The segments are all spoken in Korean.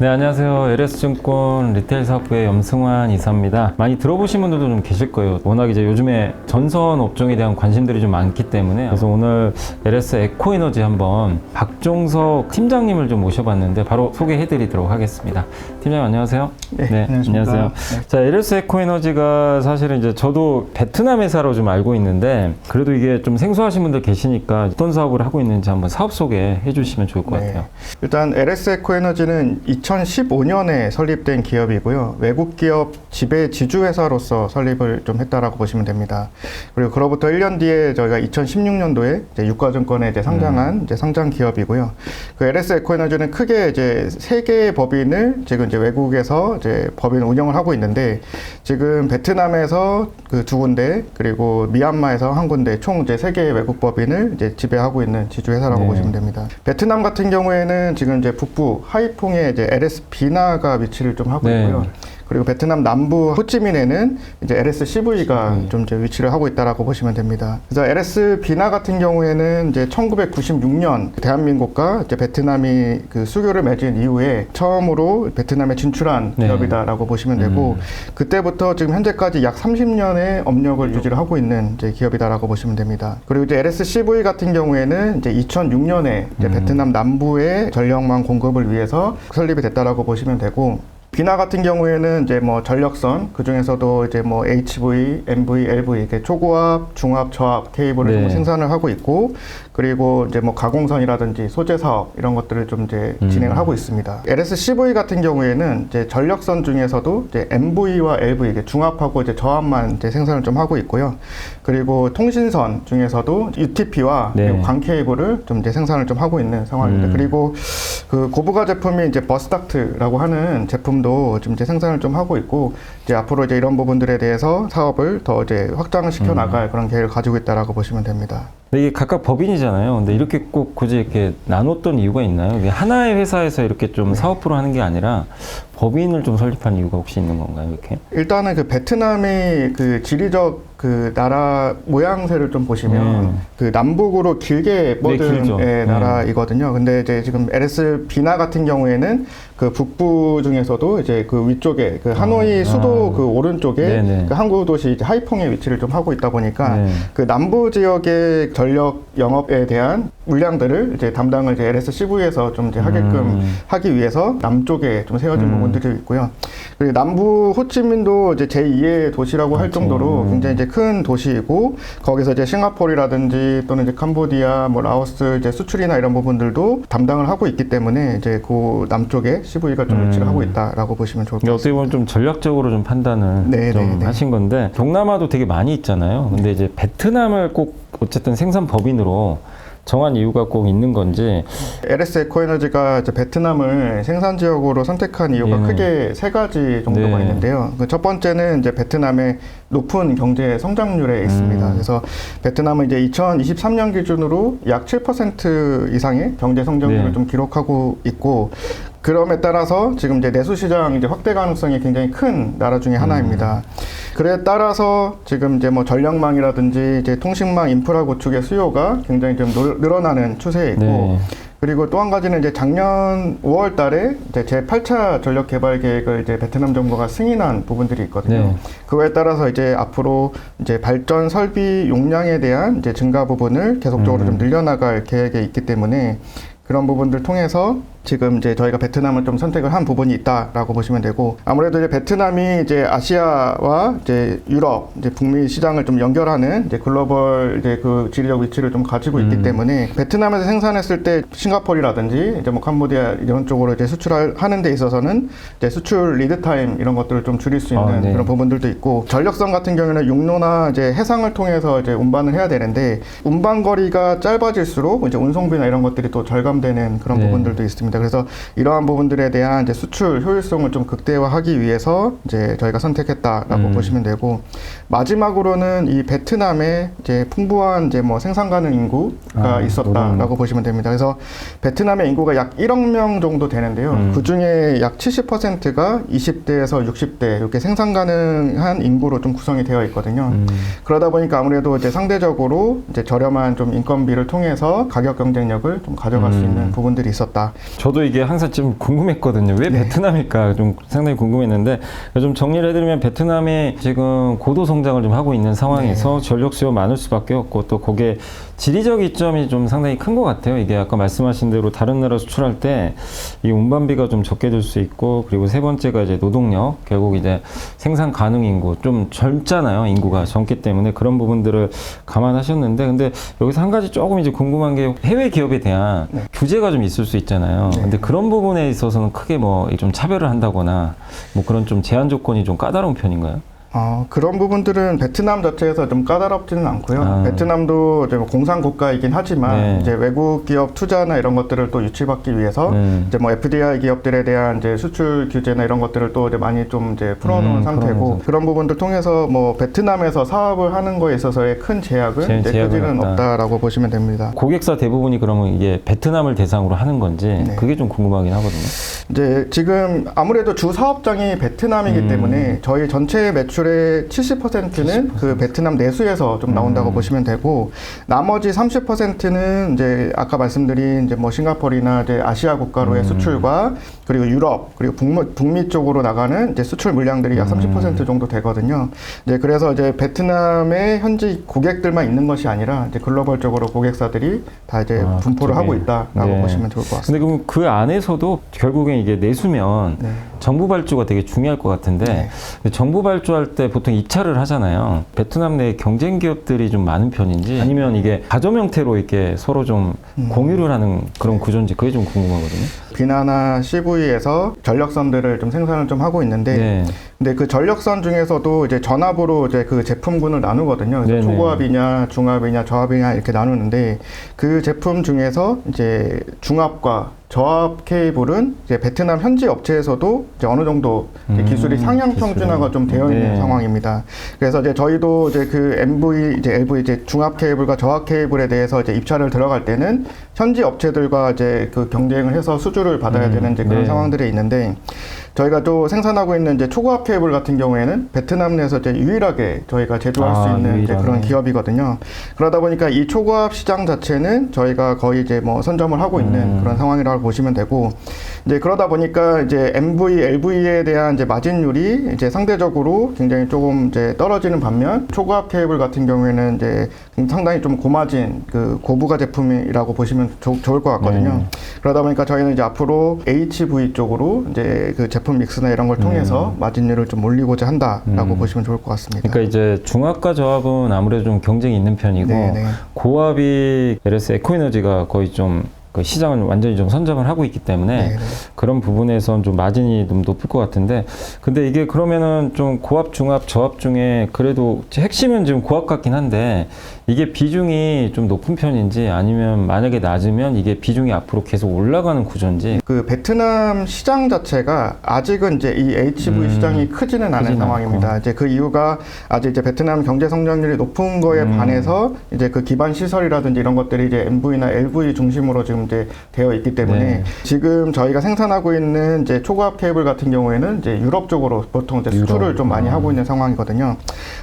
네, 안녕하세요. LS증권 리테일 사업부의 염승환 이사입니다. 많이 들어보신 분들도 좀 계실 거예요. 워낙 이제 요즘에 전선 업종에 대한 관심들이 좀 많기 때문에 그래서 오늘 LS 에코에너지 한번 박종석 팀장님을 좀 모셔봤는데 바로 소개해드리도록 하겠습니다. 팀장님 안녕하세요. 네, 안녕하세요. 네. 자, LS 에코에너지가 사실은 이제 저도 베트남 회사로 좀 알고 있는데 그래도 이게 좀 생소하신 분들 계시니까 어떤 사업을 하고 있는지 한번 사업 소개해 주시면 좋을 것 같아요. 일단 LS 에코에너지는 2015년에 설립된 기업이고요. 외국 기업 지배 지주회사로서 설립을 좀 했다라고 보시면 됩니다. 그리고 그로부터 1년 뒤에 저희가 2016년도에 이제 유가증권에 이제 상장한 이제 상장 기업이고요. 그 LS 에코에너지는 크게 이제 3개의 법인을 지금 이제 외국에서 이제 법인 운영을 하고 있는데 지금 베트남에서 그 2군데 그리고 미얀마에서 1군데 총 이제 3개의 외국 법인을 이제 지배하고 있는 지주회사라고 보시면 됩니다. 베트남 같은 경우에는 지금 이제 북부 하이퐁에 이제 LS 비나가 위치를 좀 하고 있고요. 그리고 베트남 남부 호찌민에는 이제 LS CV가 좀 이제 위치를 하고 있다라고 보시면 됩니다. 그래서 LS 비나 같은 경우에는 이제 1996년 대한민국과 이제 베트남이 그 수교를 맺은 이후에 처음으로 베트남에 진출한 기업이다라고 보시면 되고 그때부터 지금 현재까지 약 30년의 업력을 유지를 하고 있는 이제 기업이다라고 보시면 됩니다. 그리고 이제 LS CV 같은 경우에는 이제 2006년에 이제 베트남 남부의 전력망 공급을 위해서 설립이 됐다라고 보시면 되고 비나 같은 경우에는 이제 뭐 전력선 그 중에서도 이제 뭐 HV, MV, LV 이렇게 초고압, 중압, 저압 케이블을 좀 생산을 하고 있고 그리고 이제 뭐 가공선이라든지 소재 사업 이런 것들을 좀 이제 진행을 하고 있습니다. LS CV 같은 경우에는 이제 전력선 중에서도 이제 MV와 LV 이게 중압하고 이제 저압만 이제 생산을 좀 하고 있고요. 그리고 통신선 중에서도 UTP와 그리고 광 케이블을 좀 이제 생산을 좀 하고 있는 상황입니다. 그리고 그 고부가 제품이 이제 버스닥트라고 하는 제품도 좀 이제 생산을 좀 하고 있고 이제 앞으로 이제 이런 부분들에 대해서 사업을 더 이제 확장을 시켜 나갈 그런 계획을 가지고 있다라고 보시면 됩니다. 근데 이게 각각 법인이잖아요. 근데 이렇게 꼭 굳이 이렇게 나눴던 이유가 있나요? 이게 하나의 회사에서 이렇게 좀 사업부로 하는 게 아니라 법인을 좀 설립한 이유가 혹시 있는 건가요? 이렇게? 일단은 그 베트남의 그 지리적 그 나라 모양새를 좀 보시면 그 남북으로 길게 뻗은 나라이거든요. 근데 이제 지금 LS 비나 같은 경우에는 그 북부 중에서도 이제 그 위쪽에 그 하노이 수도 그 오른쪽에 그 항구 도시 하이퐁의 위치를 좀 하고 있다 보니까 그 남부 지역의 전력 영업에 대한 물량들을 이제 담당을 이제 LS CV에서 좀 이제 하게끔 하기 위해서 남쪽에 좀 세워진 부분들이 있고요. 그리고 남부 호치민도 이제 제2의 도시라고 할 정도로 굉장히 이제 큰 도시이고 거기서 이제 싱가포르라든지 또는 이제 캄보디아, 뭐 라오스 이제 수출이나 이런 부분들도 담당을 하고 있기 때문에 이제 그 남쪽에 CV가 좀 위치를 하고 있다라고 보시면 좋을 것 같습니다. 어떻게 보면 좀 전략적으로 좀 판단을 좀 하신 건데 동남아도 되게 많이 있잖아요. 근데 이제 베트남을 꼭 어쨌든 생산 법인으로 정한 이유가 꼭 있는 건지. LS 에코에너지가 이제 베트남을 생산 지역으로 선택한 이유가 크게 3가지 정도가 있는데요. 그 첫 번째는 이제 베트남의 높은 경제 성장률에 있습니다. 그래서 베트남은 이제 2023년 기준으로 약 7% 이상의 경제 성장률을 좀 기록하고 있고 그럼에 따라서 지금 이제 내수 시장 이제 확대 가능성이 굉장히 큰 나라 중에 하나입니다. 그에 따라서 지금 이제 뭐 전력망이라든지 이제 통신망 인프라 구축의 수요가 굉장히 좀 늘어나는 추세에 있고 그리고 또 한 가지는 이제 작년 5월 달에 이제 제8차 전력 개발 계획을 이제 베트남 정부가 승인한 부분들이 있거든요. 그거에 따라서 이제 앞으로 이제 발전 설비 용량에 대한 이제 증가 부분을 계속적으로 좀 늘려나갈 계획에 있기 때문에 그런 부분들 통해서 지금 이제 저희가 베트남을 좀 선택을 한 부분이 있다라고 보시면 되고 아무래도 이제 베트남이 이제 아시아와 이제 유럽, 이제 북미 시장을 좀 연결하는 이제 글로벌 이제 그 지리적 위치를 좀 가지고 있기 때문에 베트남에서 생산했을 때 싱가포르라든지 이제 뭐 캄보디아 이런 쪽으로 이제 수출하는 데 있어서는 이제 수출 리드 타임 이런 것들을 좀 줄일 수 있는 그런 부분들도 있고 전력선 같은 경우에는 육로나 이제 해상을 통해서 이제 운반을 해야 되는데 운반 거리가 짧아질수록 이제 운송비나 이런 것들이 또 절감되는 그런 부분들도 있습니다. 그래서 이러한 부분들에 대한 이제 수출 효율성을 좀 극대화하기 위해서 이제 저희가 선택했다라고 보시면 되고 마지막으로는 이 베트남에 이제 풍부한 이제 뭐 생산 가능 인구가 있었다라고 보시면 됩니다. 그래서 베트남의 인구가 약 1억 명 정도 되는데요. 그 중에 약 70%가 20대에서 60대 이렇게 생산 가능한 인구로 좀 구성이 되어 있거든요. 그러다 보니까 아무래도 이제 상대적으로 이제 저렴한 좀 인건비를 통해서 가격 경쟁력을 좀 가져갈 수 있는 부분들이 있었다. 저도 이게 항상 좀 궁금했거든요. 왜 네. 베트남일까 좀 상당히 궁금했는데 좀 정리를 해드리면 베트남이 지금 고도 성장을 좀 하고 있는 상황에서 전력 수요 많을 수밖에 없고 또 거기에 지리적 이점이 좀 상당히 큰 것 같아요. 이게 아까 말씀하신 대로 다른 나라 수출할 때 이 운반비가 좀 적게 들 수 있고 그리고 세 번째가 이제 노동력 결국 이제 생산 가능 인구 좀 젊잖아요. 인구가 젊기 때문에 그런 부분들을 감안하셨는데 근데 여기서 한 가지 조금 이제 궁금한 게 해외 기업에 대한 규제가 좀 있을 수 있잖아요. 근데 그런 부분에 있어서는 크게 뭐 좀 차별을 한다거나 뭐 그런 좀 제한 조건이 좀 까다로운 편인가요? 그런 부분들은 베트남 자체에서 좀 까다롭지는 않고요. 아. 베트남도 이제 뭐 공산 국가이긴 하지만 네. 이제 외국 기업 투자나 이런 것들을 또 유치받기 위해서 이제 뭐 FDI 기업들에 대한 이제 수출 규제나 이런 것들을 또 이제 많이 좀 이제 풀어놓은 상태고 풀어놓은 그런 부분들 통해서 뭐 베트남에서 사업을 하는 거에 있어서의 큰 제약은 이제 제약은 크지는 없다. 없다라고 보시면 됩니다. 고객사 대부분이 그러면 이게 베트남을 대상으로 하는 건지 그게 좀 궁금하긴 하거든요. 이제 지금 아무래도 주 사업장이 베트남이기 때문에 저희 전체 매출의 70%는 그 베트남 내수에서 좀 나온다고 보시면 되고 나머지 30%는 이제 아까 말씀드린 이제 뭐 싱가포르나 이제 아시아 국가로의 수출과 그리고 유럽 그리고 북미 쪽으로 나가는 이제 수출 물량들이 약 30% 정도 되거든요. 이제 그래서 이제 베트남의 현지 고객들만 있는 것이 아니라 이제 글로벌적으로 고객사들이 다 이제 분포를 하고 있다라고 보시면 좋을 것 같습니다. 근데 그럼 그 안에서도 결국엔 이게 내수면 정부 발주가 되게 중요할 것 같은데 근데 정부 발주할 때 보통 입찰을 하잖아요. 베트남 내 경쟁 기업들이 좀 많은 편인지 아니면 이게 가점 형태로 이렇게 서로 좀 공유를 하는 그런 구조인지 그게 좀 궁금하거든요. 비나나 CV에서 전력선들을 좀 생산을 좀 하고 있는데 근데 그 전력선 중에서도 이제 전압으로 이제 그 제품군을 나누거든요. 그래서 초고압이냐, 중압이냐, 저압이냐 이렇게 나누는데 그 제품 중에서 이제 중압과 저압 케이블은 이제 베트남 현지 업체에서도 이제 어느 정도 이제 기술이 상향 평준화가 좀 되어 있는 상황입니다. 그래서 이제 저희도 이제 그 MV, 이제 LV 이제 중압 케이블과 저압 케이블에 대해서 이제 입찰을 들어갈 때는 현지 업체들과 이제 그 경쟁을 해서 수주를 받아야 되는 이제 그런 상황들이 있는데 저희가 또 생산하고 있는 이제 초고압 케이블 같은 경우에는 베트남 내에서 이제 유일하게 저희가 제조할 수 있는 이제 그런 기업이거든요. 그러다 보니까 이 초고압 시장 자체는 저희가 거의 이제 뭐 선점을 하고 있는 그런 상황이라고 보시면 되고 이제 그러다 보니까 이제 MV, LV에 대한 이제 마진율이 이제 상대적으로 굉장히 조금 이제 떨어지는 반면 초고압 케이블 같은 경우에는 이제 상당히 좀 고마진 그 고부가 제품이라고 보시면 좋을 것 같거든요. 그러다 보니까 저희는 이제 앞으로 HV 쪽으로 이제 그 제품 믹스나 이런 걸 통해서 마진율을 좀 올리고자 한다라고 보시면 좋을 것 같습니다. 그러니까 이제 중압과 저압은 아무래도 좀 경쟁이 있는 편이고 고압이 LS 에코에너지가 거의 좀 그 시장을 완전히 좀 선점을 하고 있기 때문에 그런 부분에선 좀 마진이 좀 높을 것 같은데 근데 이게 그러면은 좀 고압, 중압, 저압 중에 그래도 핵심은 지금 고압 같긴 한데 이게 비중이 좀 높은 편인지 아니면 만약에 낮으면 이게 비중이 앞으로 계속 올라가는 구조인지 그 베트남 시장 자체가 아직은 이제 이 HV 시장이 크지는 않은 상황입니다. 이제 그 이유가 아직 이제 베트남 경제 성장률이 높은 거에 반해서 이제 그 기반 시설이라든지 이런 것들이 이제 MV나 LV 중심으로 지금 이제 되어 있기 때문에 지금 저희가 생산하고 있는 이제 초고압 케이블 같은 경우에는 이제 유럽 쪽으로 보통 이제 수출을 좀 많이 하고 있는 상황이거든요.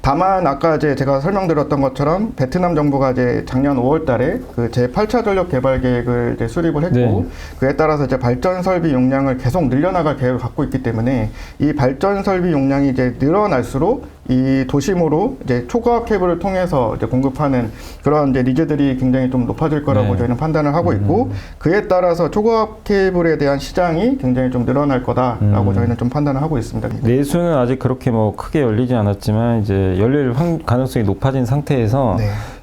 다만 아까 이제 제가 설명드렸던 것처럼 베트남 정부가 이제 작년 5월달에 그 제8차 전력 개발 계획을 이제 수립을 했고 그에 따라서 이제 발전 설비 용량을 계속 늘려나갈 계획을 갖고 있기 때문에 이 발전 설비 용량이 이제 늘어날수록 이 도심으로 이제 초고압 케이블을 통해서 이제 공급하는 그런 이제 니즈들이 굉장히 좀 높아질 거라고 저희는 판단을 하고 있고 그에 따라서 초고압 케이블에 대한 시장이 굉장히 좀 늘어날 거다라고 저희는 좀 판단을 하고 있습니다. 내수는 아직 그렇게 뭐 크게 열리지 않았지만 이제 열릴 가능성이 높아진 상태에서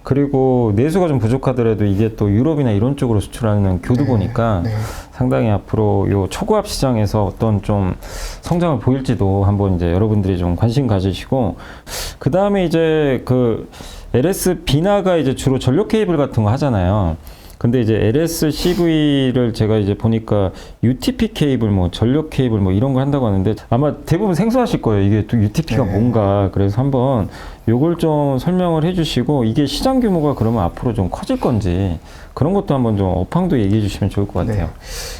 그리고 내수가 좀 부족하더라도 이게 또 유럽이나 이런 쪽으로 수출하는 교두보니까 상당히 앞으로 요 초고압 시장에서 어떤 좀 성장을 보일지도 한번 이제 여러분들이 좀 관심 가지시고 그 다음에 이제 그 LS 비나가 이제 주로 전력 케이블 같은 거 하잖아요. 근데 이제 LSCV를 제가 이제 보니까 UTP 케이블, 뭐 전력 케이블 뭐 이런 거 한다고 하는데 아마 대부분 생소하실 거예요. 이게 또 UTP가 뭔가. 그래서 한번 요걸 좀 설명을 해주시고 이게 시장 규모가 그러면 앞으로 좀 커질 건지 그런 것도 한번 좀 업황도 얘기해 주시면 좋을 것 같아요. 네.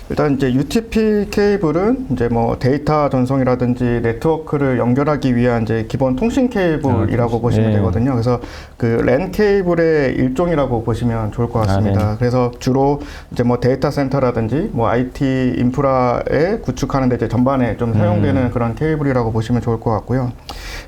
일단 이제 UTP 케이블은 이제 뭐 데이터 전송이라든지 네트워크를 연결하기 위한 이제 기본 통신 케이블이라고 보시면 네. 되거든요. 그래서 그 랜 케이블의 일종이라고 보시면 좋을 것 같습니다. 네. 그래서 주로 이제 뭐 데이터 센터라든지 뭐 IT 인프라에 구축하는데 이제 전반에 좀 사용되는 그런 케이블이라고 보시면 좋을 것 같고요.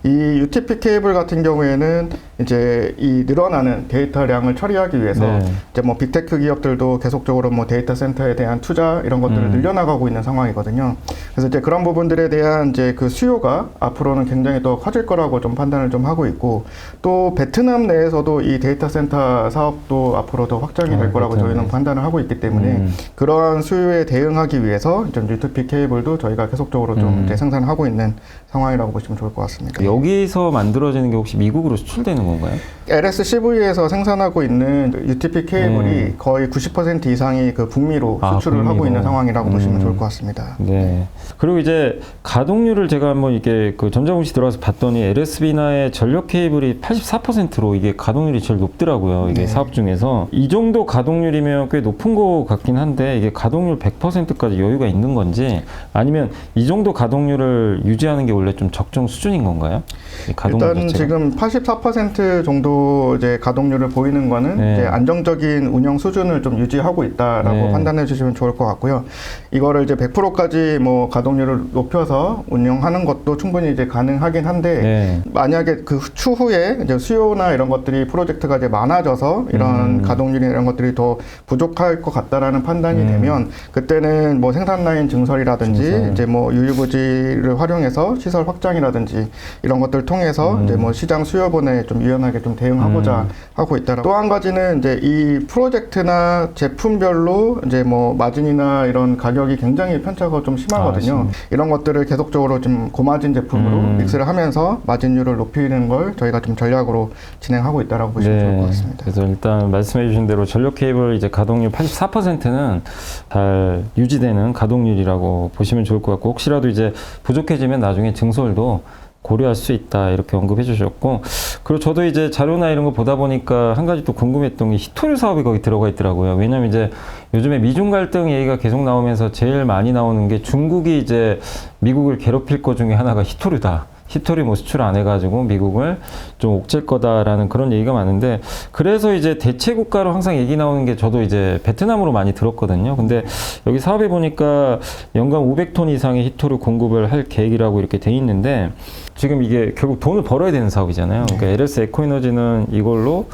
이 UTP 케이블 같은 경우에는 이제 이 늘어나는 데이터량을 처리하기 위해서 네. 이제 뭐 빅테크 기업들도 계속적으로 뭐 데이터 센터에 대한 투자 이런 것들을 늘려나가고 있는 상황이거든요. 그래서 이제 그런 부분들에 대한 이제 그 수요가 앞으로는 굉장히 더 커질 거라고 좀 판단을 좀 하고 있고 또 베트남 내에서도 이 데이터 센터 사업도 앞으로 더 확장이 될 거라고 베트남. 저희는 판단을 하고 있기 때문에 그러한 수요에 대응하기 위해서 좀 UTP 케이블도 저희가 계속적으로 좀 이제 생산하고 있는 상황이라고 보시면 좋을 것 같습니다. 여기서 만들어지는 게 혹시 미국으로 수출되는 건가요? LSCV에서 생산하고 있는 UTP 케이블이 거의 90% 이상이 그 북미로 수출을 하고 북미로. 있는 상황이라고 보시면 좋을 것 같습니다. 네. 그리고 이제 가동률을 제가 한번 이게 그 전자공시 들어가서 봤더니 LS비나의 전력 케이블이 84%로 이게 가동률이 제일 높더라고요. 이게 네. 사업 중에서 이 정도 가동률이면 꽤 높은 것 같긴 한데 이게 가동률 100%까지 여유가 있는 건지 아니면 이 정도 가동률을 유지하는 게 원래 좀 적정 수준인 건가요? 이 가동률 일단 자체가? 지금 84% 정도 이제 가동률을 보이는 거는 네. 이제 안정적인 운영 수준을 좀 유지하고 있다라고 네. 판단해 주시면 좋을 것 같고요. 이거를 이제 100%까지 뭐 가동률을 높여서 운영하는 것도 충분히 이제 가능하긴 한데 네. 만약에 그 추후에 이제 수요나 이런 것들이 프로젝트가 이제 많아져서 이런 가동률이나 이런 것들이 더 부족할 것 같다라는 판단이 되면 그때는 뭐 생산 라인 증설이라든지 이제 뭐 유휴부지를 활용해서 시설 확장이라든지 이런 것들을 통해서 이제 뭐 시장 수요분에 좀 유연하게 좀 대응하고자 하고 있다. 또 한 가지는 이제 이 프로젝트나 제품별로 이제 뭐 마진이나 이런 가격이 굉장히 편차가 좀 심하거든요. 이런 것들을 계속적으로 좀 고마진 제품으로 믹스를 하면서 마진율을 높이는 걸 저희가 좀 전략으로 진행하고 있다라고 보시면 좋을 것 같습니다. 그래서 일단 말씀해 주신 대로 전력 케이블 이제 가동률 84%는 잘 유지되는 가동률이라고 보시면 좋을 것 같고 혹시라도 이제 부족해지면 나중에 증설도 고려할 수 있다 이렇게 언급해 주셨고 그리고 저도 이제 자료나 이런 거 보다 보니까 한 가지 또 궁금했던 게 히토류 사업이 거기 들어가 있더라고요. 왜냐면 이제 요즘에 미중 갈등 얘기가 계속 나오면서 제일 많이 나오는 게 중국이 이제 미국을 괴롭힐 것 중에 하나가 히토류다. 히토리 뭐 수출 안 해가지고 미국을 좀 옥죄일 거다라는 그런 얘기가 많은데 그래서 이제 대체 국가로 항상 얘기 나오는 게 저도 이제 베트남으로 많이 들었거든요. 근데 여기 사업에 보니까 연간 500톤 이상의 히토리 공급을 할 계획이라고 이렇게 돼 있는데 지금 이게 결국 돈을 벌어야 되는 사업이잖아요. 그러니까 LS 에코에너지는 이걸로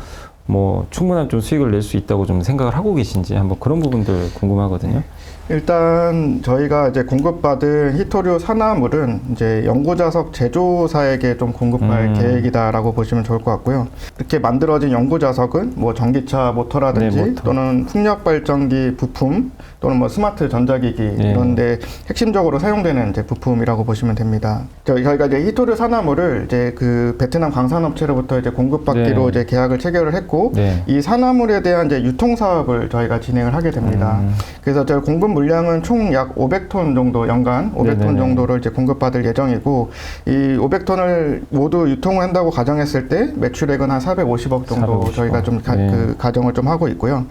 뭐 충분한 좀 수익을 낼 수 있다고 좀 생각을 하고 계신지 한번 그런 부분들 궁금하거든요. 일단 저희가 이제 공급받은 히토류 산화물은 이제 연구자석 제조사에게 좀 공급할 계획이다라고 보시면 좋을 것 같고요. 이렇게 만들어진 연구자석은 뭐 전기차 모터라든지 네, 모터. 또는 풍력 발전기 부품 또는 뭐 스마트 전자기기 이런데 핵심적으로 사용되는 이제 부품이라고 보시면 됩니다. 저희가 이제 히토류 산화물을 이제 그 베트남 강산업체로부터 이제 공급받기로 이제 계약을 체결을 했고 이 산화물에 대한 이제 유통 사업을 저희가 진행을 하게 됩니다. 그래서 저희 공급 물량은 총 약 500톤 정도 연간 500톤 정도를 이제 공급받을 예정이고 이 500톤을 모두 유통을 한다고 가정했을 때 매출액은 한 450억 정도 450억. 저희가 좀 그 가정을 좀 하고 있고요.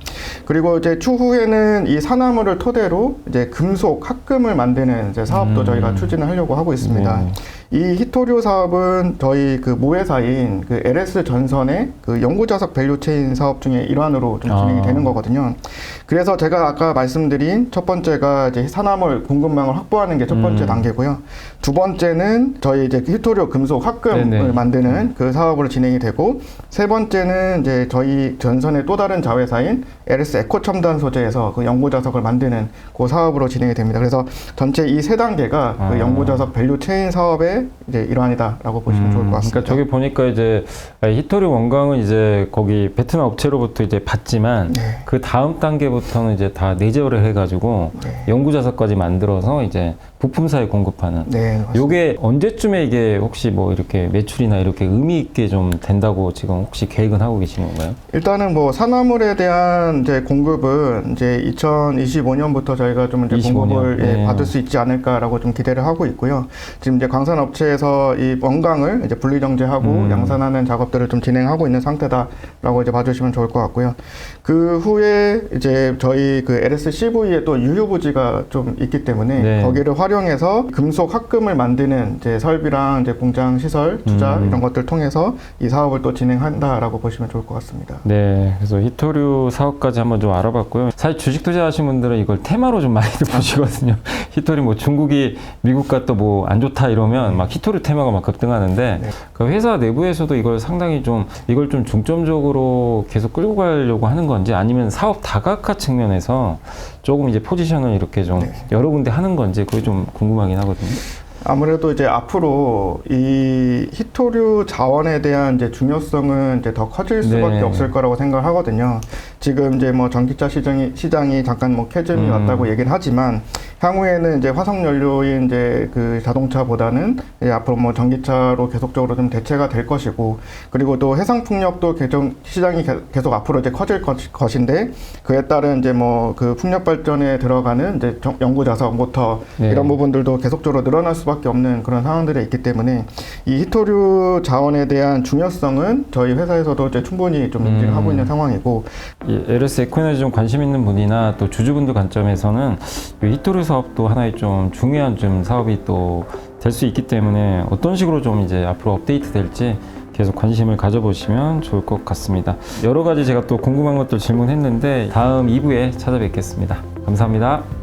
그리고 이제 추후에는 이 산화물을 토대로 이제 금속 합금을 만드는 이제 사업도 저희가 추진을 하려고 하고 있습니다. 이 히토류 사업은 저희 그 모회사인 그 LS 전선의 그 연구자석 밸류체인 사업 중에 일환으로 좀 진행이 되는 거거든요. 그래서 제가 아까 말씀드린 첫 번째가 이제 산화물 공급망을 확보하는 게 첫 번째 단계고요. 두 번째는 저희 이제 히토류 금속 합금을 만드는 그 사업으로 진행이 되고 세 번째는 이제 저희 전선의 또 다른 자회사인 LS 에코 첨단 소재에서 그 연구자석을 만드는 그 사업으로 진행이 됩니다. 그래서 전체 이 세 단계가 그 연구자석 밸류체인 사업의 이제 일환이다라고 보시면 좋을 것 같습니다. 그러니까 저기 보니까 이제 히토류 원광은 이제 거기 베트남 업체로부터 이제 받지만 그 다음 단계부터는 이제 다 내재를 해가지고 연구자석까지 만들어서 이제 부품사에 공급하는. 네, 맞습니다. 요게 언제쯤에 이게 혹시 뭐 이렇게 매출이나 이렇게 의미 있게 좀 된다고 지금 혹시 계획은 하고 계시는 건가요? 일단은 뭐 산화물에 대한 이제 공급은 이제 2025년부터 저희가 좀 이제 25년. 공급을 네. 받을 수 있지 않을까라고 좀 기대를 하고 있고요. 지금 이제 광산업체에서 이 원강을 이제 분리정제하고 양산하는 작업들을 좀 진행하고 있는 상태다라고 이제 봐주시면 좋을 것 같고요. 그 후에 이제 저희 그 LSCV에 또 유효부지가 좀 있기 때문에 네. 거기를 활용해서 금속 합금을 만드는 이제 설비랑 이제 공장 시설 투자 이런 것들 통해서 이 사업을 또 진행한다라고 보시면 좋을 것 같습니다. 네, 그래서 히토류 사업까지 한번 좀 알아봤고요. 사실 주식 투자하신 분들은 이걸 테마로 좀 많이들 보시거든요. 히토류 뭐 중국이 미국과 또 뭐 안 좋다 이러면 막 히토류 테마가 막 급등하는데 네. 그 회사 내부에서도 이걸 상당히 좀 이걸 좀 중점적으로 계속 끌고 가려고 하는 건지 아니면 사업 다각화 측면에서 조금 이제 포지션을 이렇게 좀 네. 여러 군데 하는 건지 그게 좀 궁금하긴 하거든요. 아무래도 이제 앞으로 이 히토류 자원에 대한 이제 중요성은 이제 더 커질 수밖에 네. 없을 거라고 생각을 하거든요. 지금 이제 뭐 전기차 시장이 잠깐 뭐 캐즘이 왔다고 얘기를 하지만 향후에는 이제 화석 연료인 이제 그 자동차보다는 이제 앞으로 뭐 전기차로 계속적으로 좀 대체가 될 것이고 그리고 또 해상 풍력도 시장이 계속 앞으로 이제 커질 것인데 그에 따른 이제 뭐 그 풍력 발전에 들어가는 이제 연구 자석 모터 네. 이런 부분들도 계속적으로 늘어날 수밖에 없는 그런 상황들이 있기 때문에 이 히토류 자원에 대한 중요성은 저희 회사에서도 이제 충분히 좀 인지를 하고 있는 상황이고 이 LS 에코에너지 좀 관심 있는 분이나 또 주주분들 관점에서는 이 히토류 사업도 하나의 좀 중요한 좀 사업이 또 될 수 있기 때문에 어떤 식으로 좀 이제 앞으로 업데이트 될지 계속 관심을 가져보시면 좋을 것 같습니다. 여러 가지 제가 또 궁금한 것들 질문했는데 다음 2부에 찾아뵙겠습니다. 감사합니다.